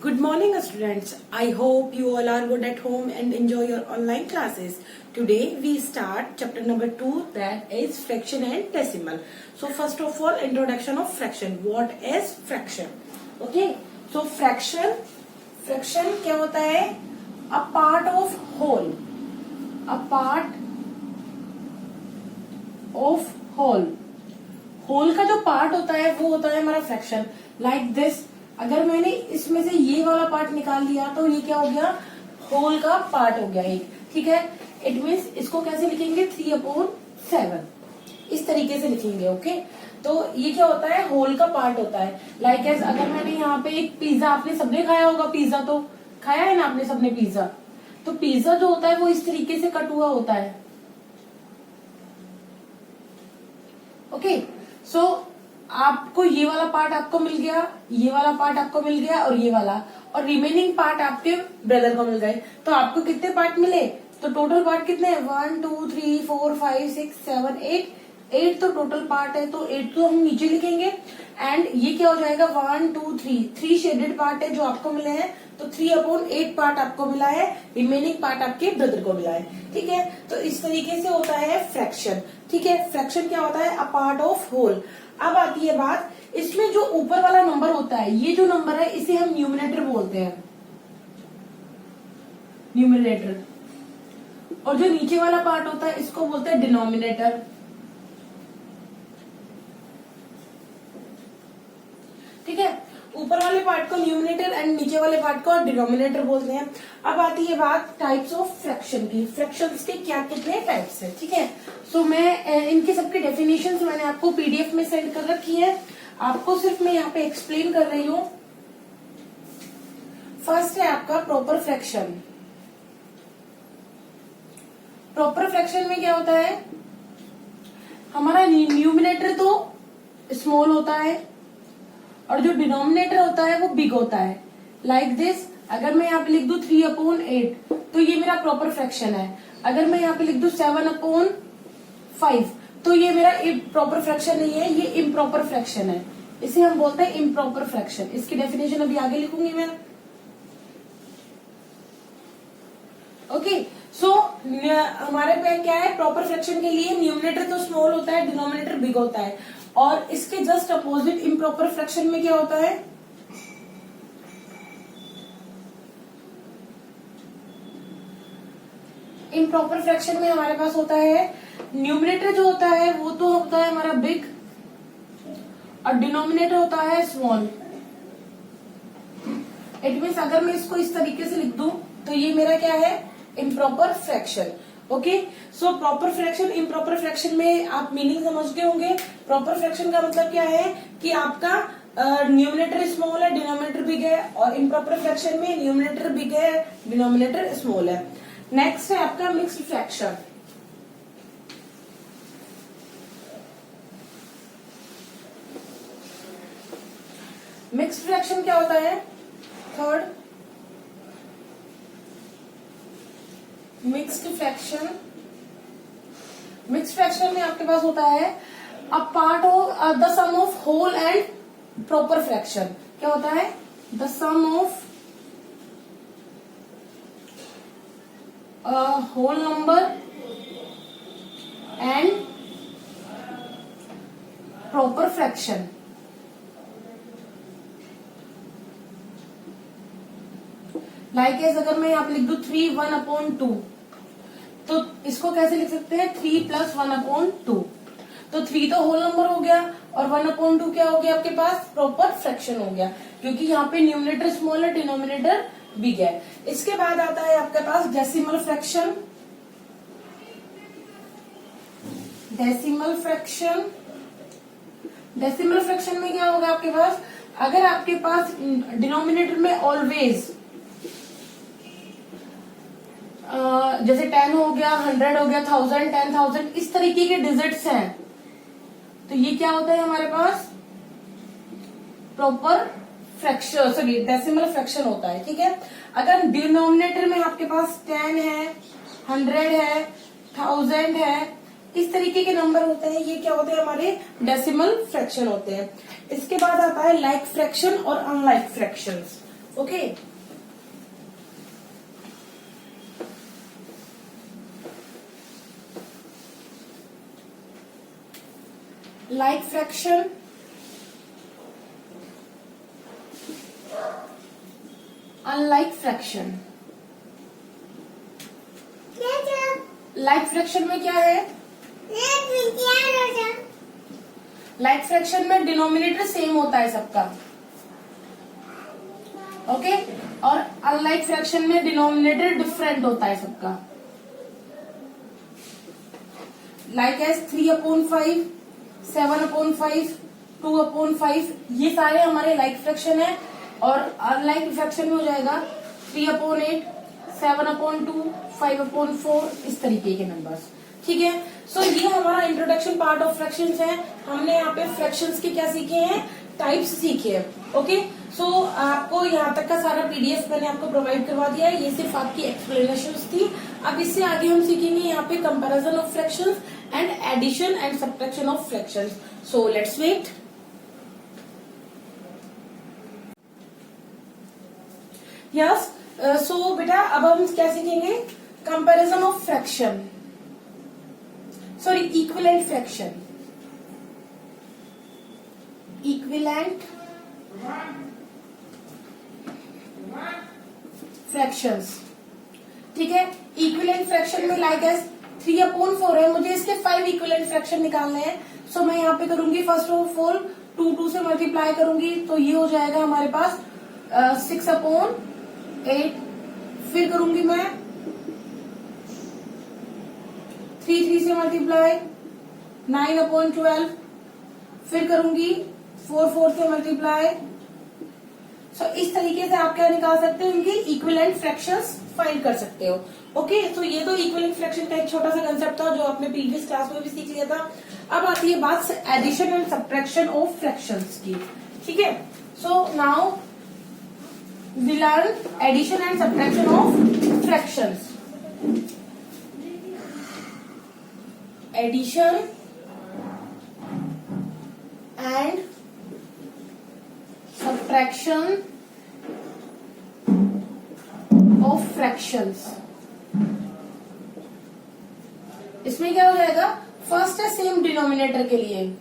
Good morning, students. I hope you all are good at home and enjoy your online classes. Today we start chapter number 2, that is fraction and decimal. So first of all, introduction of fraction. What is fraction? Okay. So fraction क्या होता है? A part of whole. A part of whole. Whole का जो part होता है वो होता है हमारा फ्रैक्शन. लाइक दिस, अगर मैंने इसमें से ये वाला पार्ट निकाल लिया तो ये क्या हो गया? होल का पार्ट हो गया एक. ठीक है. इट मीन्स इसको कैसे लिखेंगे? 3/7 इस तरीके से लिखेंगे. ओके. तो ये क्या होता है? होल का पार्ट होता है. लाइक एज अगर मैंने यहाँ पे एक पिज्जा, आपने सबने खाया होगा पिज्जा, तो खाया है ना आपने सबने पिज्जा. तो पिज्जा जो होता है वो इस तरीके से कट हुआ होता है. ओके. सो आपको ये वाला पार्ट आपको मिल गया, ये वाला पार्ट आपको मिल गया और ये वाला, और रिमेनिंग पार्ट आपके ब्रदर को मिल गए. तो आपको कितने पार्ट मिले? तो टोटल पार्ट कितने हैं? 1 2 3 4 5 6 7 8 तो टोटल पार्ट है. तो 8 तो हम नीचे लिखेंगे. एंड ये क्या हो जाएगा? 1 2 3 शेडेड पार्ट है जो आपको मिले हैं. तो 3/8 पार्ट आपको मिला है, रिमेनिंग पार्ट आपके ब्रदर को मिला है. ठीक है. तो इस तरीके से होता है फ्रैक्शन. ठीक है. फ्रैक्शन क्या होता है? A part of whole. अब आती है बात, इसमें जो ऊपर वाला नंबर होता है, ये जो नंबर है इसे हम न्यूमिनेटर बोलते हैं. न्यूमिनेटर. और जो नीचे वाला पार्ट होता है इसको बोलते हैं डिनोमिनेटर. ठीक है. ऊपर वाले पार्ट को न्यूमिनेटर एंड नीचे वाले पार्ट को डिनोमिनेटर बोलते हैं. अब आती है बात टाइप्स ऑफ फ्रैक्शन की. फ्रैक्शंस के क्या कितने टाइप्स है. ठीक है. सो मैं इनके सबके डेफिनेशंस मैंने आपको पीडीएफ में सेंड कर रखी है. आपको सिर्फ मैं यहाँ पे एक्सप्लेन कर रही हूँ. फर्स्ट है आपका प्रॉपर फ्रैक्शन. प्रॉपर फ्रैक्शन में क्या होता है? हमारा न्यूमिनेटर तो स्मॉल होता है और जो डिनोमिनेटर होता है वो बिग होता है. लाइक दिस, अगर मैं यहाँ पे लिख दूं 3/8 तो ये मेरा प्रॉपर फ्रैक्शन है. अगर मैं यहाँ पे लिख दूं 7/5 तो ये मेरा प्रॉपर फ्रैक्शन नहीं है, ये इम्प्रॉपर फ्रैक्शन है. इसे हम बोलते हैं इम्प्रॉपर फ्रैक्शन. इसकी डेफिनेशन अभी आगे लिखूंगी मैं. ओके. सो हमारे पे क्या है? प्रॉपर फ्रैक्शन के लिए न्यूमिनेटर तो स्मॉल होता है, डिनोमिनेटर बिग होता है. और इसके जस्ट अपोजिट इम्प्रॉपर फ्रैक्शन में क्या होता है? इम्प्रॉपर फ्रैक्शन में हमारे पास होता है न्यूमिनेटर जो होता है वो तो होता है हमारा बिग और डिनोमिनेटर होता है स्मॉल. इट मीन्स अगर मैं इसको इस तरीके से लिख दूं तो ये मेरा क्या है? Improper fraction. Okay. So proper fraction, improper fraction में आप मीनिंग समझ गए होंगे. प्रॉपर फ्रैक्शन का मतलब क्या है कि आपका न्यूमिनेटर स्मॉल है, डिनोमिनेटर बिग है. और इम्प्रॉपर फ्रैक्शन में न्यूमिनेटर बिग है, डिनोमिनेटर स्मॉल है. नेक्स्ट है आपका मिक्स्ड फ्रैक्शन. मिक्स्ड फ्रैक्शन क्या होता है? Third, mixed fraction. Mixed fraction में आपके पास होता है a part of the sum of whole and proper fraction. क्या होता है? The sum of whole number and proper fraction. Like as अगर मैं यहाँ पे लिख दूं 3/1/2 तो इसको कैसे लिख सकते हैं? 3 + 1/2. तो 3 तो होल नंबर हो गया और 1/2 क्या हो गया आपके पास? प्रॉपर फ्रैक्शन हो गया, क्योंकि यहाँ पे न्यूमिनेटर स्मॉल है, डिनोमिनेटर बिग है. इसके बाद आता है आपके पास decimal fraction. Decimal fraction. Decimal fraction में क्या होगा आपके पास? अगर आपके पास डिनोमिनेटर में ऑलवेज जैसे 10 हो गया, 100 हो गया, 1000, 10,000 इस तरीके के डिजिट्स हैं, तो ये क्या होता है हमारे पास? Proper fraction, sorry decimal fraction होता है. ठीक है. अगर डिनोमिनेटर में आपके पास 10 है, 100 है, 1000 है, इस तरीके के नंबर होते हैं, ये क्या होते हैं? हमारे डेसिमल फ्रैक्शन होते हैं. इसके बाद आता है लाइक फ्रैक्शन और unlike fractions. Okay. like fraction, unlike fraction। like fraction में क्या है? like फ्रैक्शन में डिनोमिनेटर सेम होता है सबका, ओके। और अनलाइक फ्रैक्शन में डिनोमिनेटर डिफरेंट होता है सबका। लाइक एज 3/5, 7/5, 2/5, ये सारे हमारे लाइक फ्रैक्शन है। और अनलाइक फ्रैक्शन में हो जाएगा 3/8, 7/2, 5/4, इस तरीके के नंबर्स। ठीक है। सो ये हमारा इंट्रोडक्शन पार्ट ऑफ फ्रैक्शंस है। हमने यहाँ पे फ्रैक्शंस के क्या सीखे हैं? टाइप्स सीखे हैं। ओके। सो आपको यहाँ तक का सारा पीडीएफ मैंने आपको प्रोवाइड करवा दिया है। ये सिर्फ आपकी एक्सप्लेनेशंस थी। अब इससे आगे हम सीखेंगे यहाँ पे comparison of fractions and addition and subtraction of fractions. So let's wait. Yes. So बेटा अब हम क्या सीखेंगे? Comparison of fraction, sorry equivalent fraction, equivalent fractions. ठीक है। इक्विवेलेंट फ्रैक्शन में लाइक एज 3/4 है, मुझे इसके 5 इक्विवेलेंट फ्रैक्शन निकालने हैं। सो मैं यहाँ पे करूंगी फर्स्ट ऑफ ऑल 2 से मल्टीप्लाई करूंगी, तो ये हो जाएगा हमारे पास 6/8। फिर करूंगी मैं 3 से मल्टीप्लाई 9/12। फिर करूंगी 4 से मल्टीप्लाई। सो इस तरीके से आप क्या निकाल सकते हो? इनकी इक्विवेलेंट फ्रैक्शंस फाइंड कर सकते हो। ओके। तो ये तो इक्विवेलेंट फ्रैक्शन का एक छोटा सा कंसेप्ट था जो आपने प्रीवियस क्लास में भी सीख लिया था। अब आती है बात addition and subtraction of fractions की। ठीक है। So now we learn addition and subtraction of fractions. Addition and subtraction of fractions. इसमें क्या हो जाएगा? फर्स्ट है सेम डिनोमिनेटर के लिए।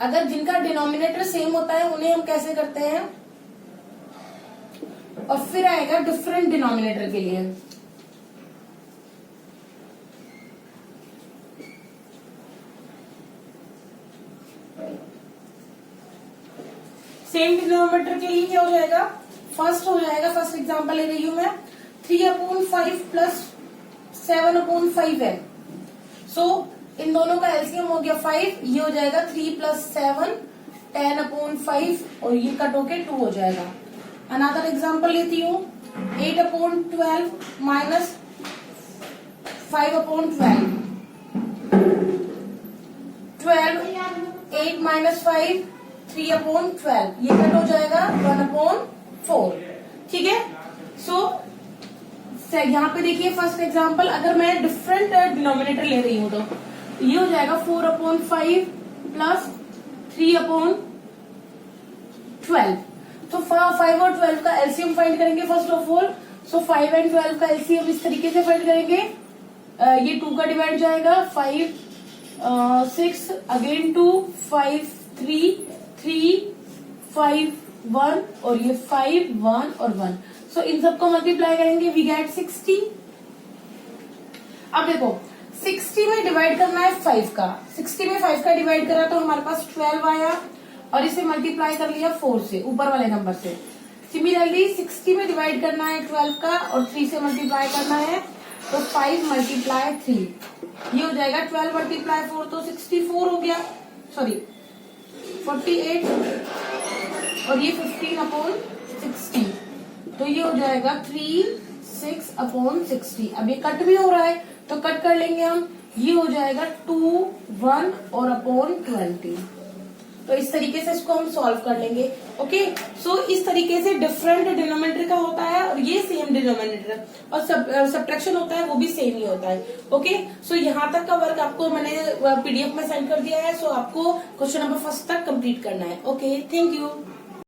अगर जिनका डिनोमिनेटर सेम होता है उन्हें हम कैसे करते हैं? और फिर आएगा डिफरेंट डिनोमिनेटर के लिए। सेम डिनोमिनेटर के लिए क्या हो जाएगा? फर्स्ट हो जाएगा, फर्स्ट एग्जांपल ले रही हूं मैं, 3/5 प्लस 7/5 है। सो इन दोनों का एलसीएम हो गया 5, ये हो जाएगा 3 + 7, 10/5, और ये कट होके 2 हो जाएगा। अनदर एग्जांपल लेती हूँ, 8/12 माइनस 5/12, 8 माइनस 5, 3/12, ये कट हो जाएगा 1/4। ठीक है। सो यहाँ पे देखिए फर्स्ट एग्जांपल, अगर मैं डिफरेंट डिनोमिनेटर ले रही हूँ तो ये हो जाएगा 4/5 प्लस 3/12। तो 5 और 12 का एलसीएम फाइंड करेंगे first of all. So 5 and 12 का एलसीएम इस तरीके से फाइंड करेंगे। ये 2 का डिवाइड जाएगा, 5 6 अगेन 2, 5 3 3 5 1, और ये 5 1 और 1। सो इन सबको मल्टीप्लाई करेंगे, वी गेट 60। अब देखो 60 में डिवाइड करना है 5 का, 60 में 5 का डिवाइड करा तो हमारे पास 12 आया, और इसे मल्टीप्लाई कर लिया 4 से, ऊपर वाले नंबर से। सिमिलरली 60 में डिवाइड करना है 12 का, और 3 से मल्टीप्लाई करना है, तो 5 × 3, ये हो जाएगा 12 × 4, तो 64 हो गया, सॉरी 48, और ये 15/60, तो ये हो जाएगा 3 6/60। अब ये कट भी हो रहा है तो कट कर लेंगे हम, ये हो जाएगा 2 1 और /20। तो इस तरीके से इसको हम सॉल्व कर लेंगे। ओके। सो इस तरीके से डिफरेंट डिनोमिनेटर का होता है, और ये सेम डिनोमिनेटर, और सब्ट्रैक्शन होता है वो भी सेम ही होता है। ओके। सो यहाँ तक का वर्क आपको मैंने पीडीएफ में सेंड कर दिया है। सो आपको क्वेश्चन नंबर 1 तक कंप्लीट करना है। Okay, thank you.